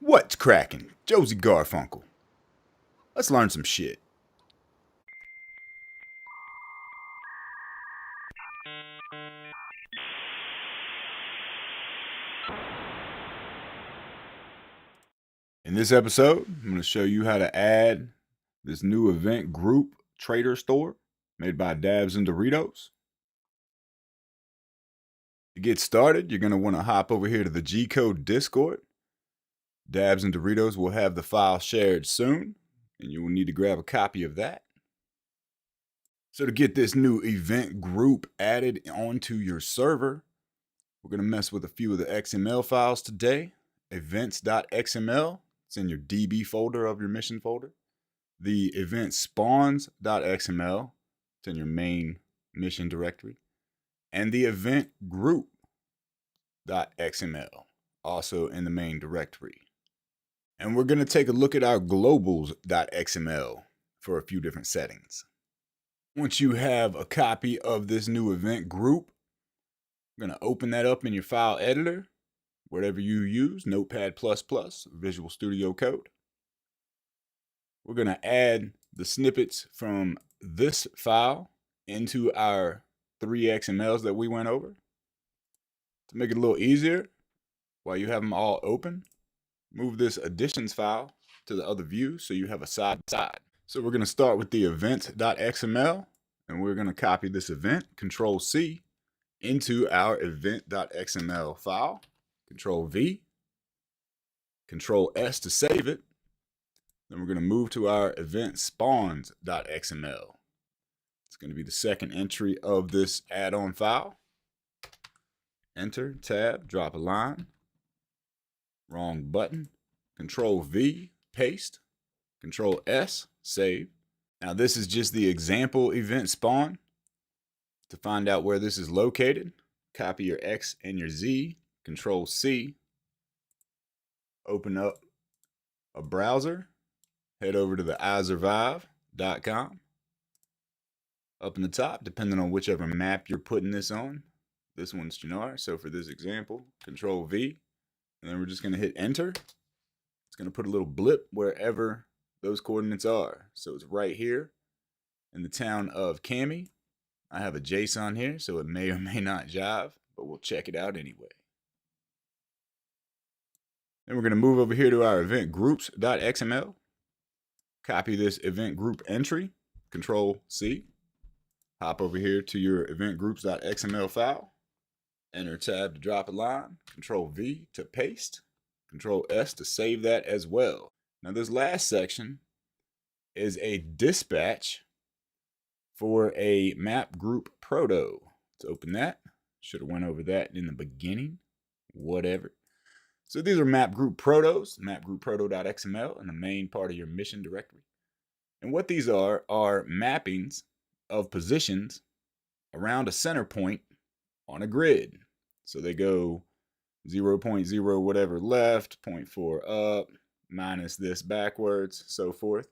What's cracking? Josie Garfunkle. Let's learn some shit. In this episode, I'm going to show you how to add this new event group trader store made by DabZ and DoritoZ. To get started, you're going to want to hop over here to the G-Code Discord. DabZ and DoritoZ will have the file shared soon, and you will need to grab a copy of that. So to get this new event group added onto your server, we're going to mess with a few of the XML files today. Events.xml, it's in your DB folder of your mission folder. The event spawns.xml, it's in your main mission directory. And the event group.xml, also in the main directory. And we're going to take a look at our globals.xml for a few different settings. Once you have a copy of this new event group, I'm going to open that up in your file editor, whatever you use, Notepad++, Visual Studio Code. We're going to add the snippets from this file into our 3 XMLs that we went over. To make it a little easier, while you have them all open, move this additions file to the other view so you have a side by side. So we're going to start with the event.xml, and we're going to copy this event, Control-C, into our event.xml file, Control-V, Control-S to save it. Then we're going to move to our event spawns.xml. It's going to be the second entry of this add-on file. Enter, tab, drop a line. Wrong button. Control-V, paste. Control-S, save. Now this is just the example event spawn. To find out where this is located, copy your X and your Z, Control-C. Open up a browser. Head over to the isurvive.com. Up in the top, depending on whichever map you're putting this on. This one's Chinar, so for this example, Control-V. And then we're just going to hit enter. It's going to put a little blip wherever those coordinates are. So it's right here in the town of Cami. I have a JSON here, so it may or may not jive, but we'll check it out anyway. Then we're going to move over here to our event groups.xml. Copy this event group entry, Control-C. Hop over here to your event groups.xml file. Enter tab to drop a line, Control-V to paste, Control-S to save that as well. Now this last section is a dispatch for a map group proto. Let's open that. Should have went over that in the beginning. Whatever. So these are map group protos, mapgroupproto.xml, in the main part of your mission directory. And what these are mappings of positions around a center point on a grid. So they go 0.0 whatever left, 0.4 up, minus this backwards, so forth.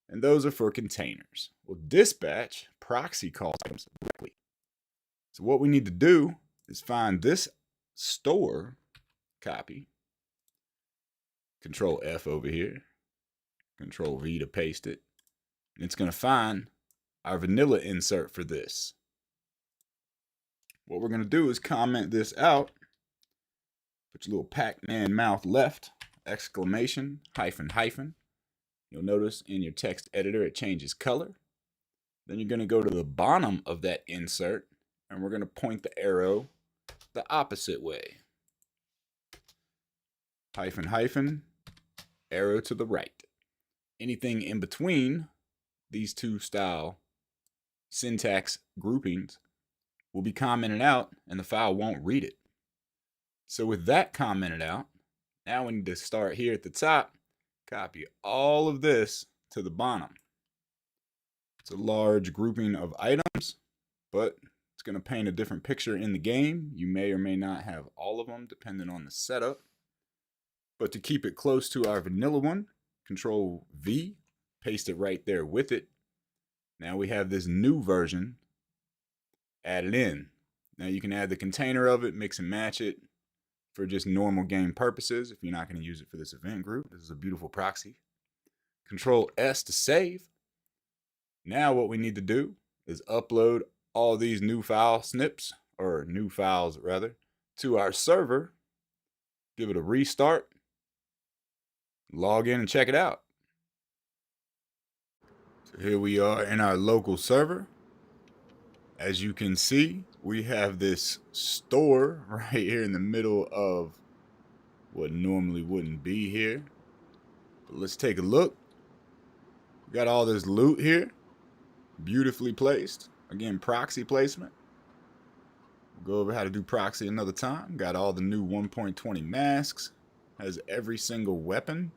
And those are for containers. Well, dispatch proxy calls items directly. So what we need to do is find this store copy. Control-F over here. Control-V to paste it. And it's going to find our vanilla insert for this. What we're going to do is comment this out. Put your little Pac-Man mouth left, exclamation, hyphen, hyphen. You'll notice in your text editor it changes color. Then you're going to go to the bottom of that insert, and we're going to point the arrow the opposite way. Hyphen, hyphen, arrow to the right. Anything in between these two style syntax groupings will be commented out, and the file won't read it. So with that commented out, now we need to start here at the top, copy all of this to the bottom. It's a large grouping of items, but it's going to paint a different picture in the game. You may or may not have all of them, depending on the setup. But to keep it close to our vanilla one, Control-V, paste it right there with it. Now we have this new version added in. Now you can add the container of it, mix and match it. for just normal game purposes. If you're not going to use it for this event group, this is a beautiful proxy. Control S to save. Now what we need to do is upload all these new file snips, or new files rather, to our server. Give it a restart. Log in and check it out. So here we are in our local server. As you can see, we have this store right here in the middle of what normally wouldn't be here. But let's take a look. We got all this loot here, beautifully placed. Again, proxy placement. We'll go over how to do proxy another time. Got all the new 1.20 masks. Has every single weapon.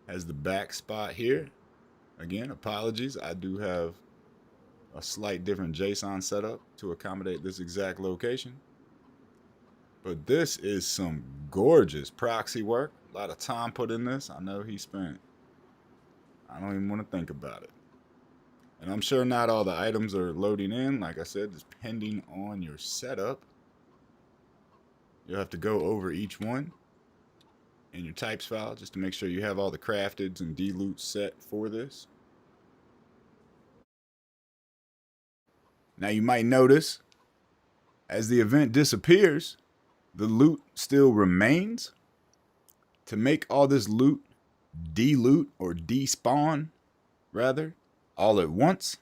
Has the back spot here. Again, apologies. I do have a slight different JSON setup to accommodate this exact location. But this is some gorgeous proxy work. A lot of time put in this. I know he spent, I don't even want to think about it. And I'm sure not all the items are loading in. Like I said, depending on your setup. You'll have to go over each one in your types file just to make sure you have all the crafteds and D-loot set for this. Now you might notice, as the event disappears, the loot still remains. To make all this loot de-loot or despawn, rather, all at once,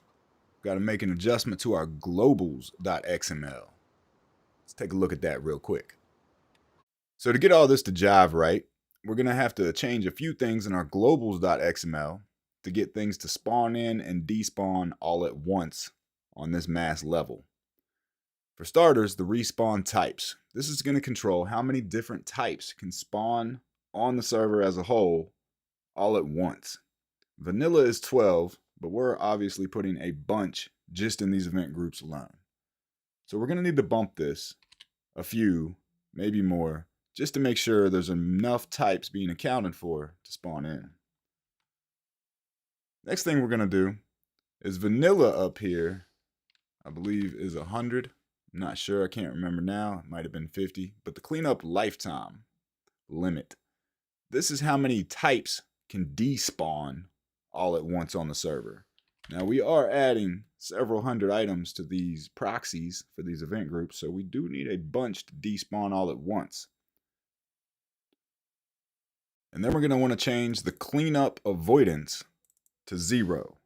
got to make an adjustment to our globals.xml. Let's take a look at that real quick. So to get all this to jive right, we're going to have to change a few things in our globals.xml to get things to spawn in and despawn all at once on this mass level. For starters, the respawn types. This is going to control how many different types can spawn on the server as a whole all at once. Vanilla is 12, but we're obviously putting a bunch just in these event groups alone. So we're going to need to bump this a few, maybe more, just to make sure there's enough types being accounted for to spawn in. Next thing we're going to do is vanilla up here, I believe is 100. I'm not sure, I can't remember now. It might have been 50, but the cleanup lifetime limit. This is how many types can despawn all at once on the server. Now we are adding several hundred items to these proxies for these event groups, so we do need a bunch to despawn all at once. And then we're going to want to change the cleanup avoidance to 0.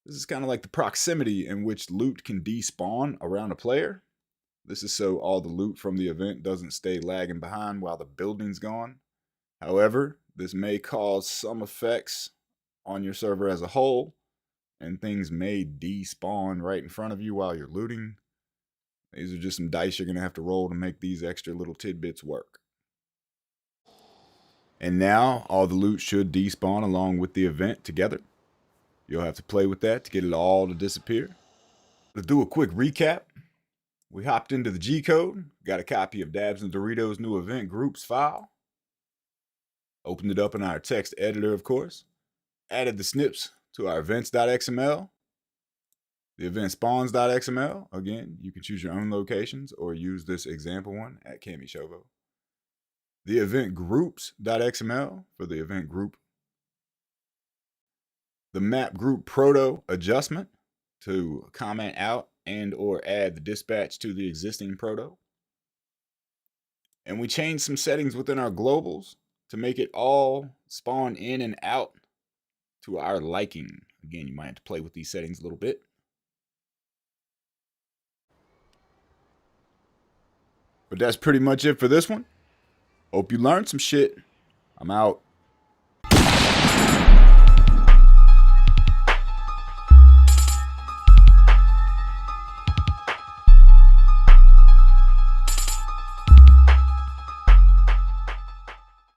This is kind of like the proximity in which loot can despawn around a player. This is so all the loot from the event doesn't stay lagging behind while the building's gone. However, this may cause some effects on your server as a whole, and things may despawn right in front of you while you're looting. These are just some dice you're going to have to roll to make these extra little tidbits work. And now all the loot should despawn along with the event together. You'll have to play with that to get it all to disappear. To do a quick recap, we hopped into the G code, got a copy of DabZ and DoritoZ new event groups file, opened it up in our text editor, of course, added the snips to our events.xml, the event spawns.xml. Again, you can choose your own locations or use this example one at Camishovo. The event groups.xml for the event group. The map group proto adjustment to comment out and or add the dispatch to the existing proto. And we changed some settings within our globals to make it all spawn in and out to our liking. Again, you might have to play with these settings a little bit. But that's pretty much it for this one. Hope you learned some shit. I'm out.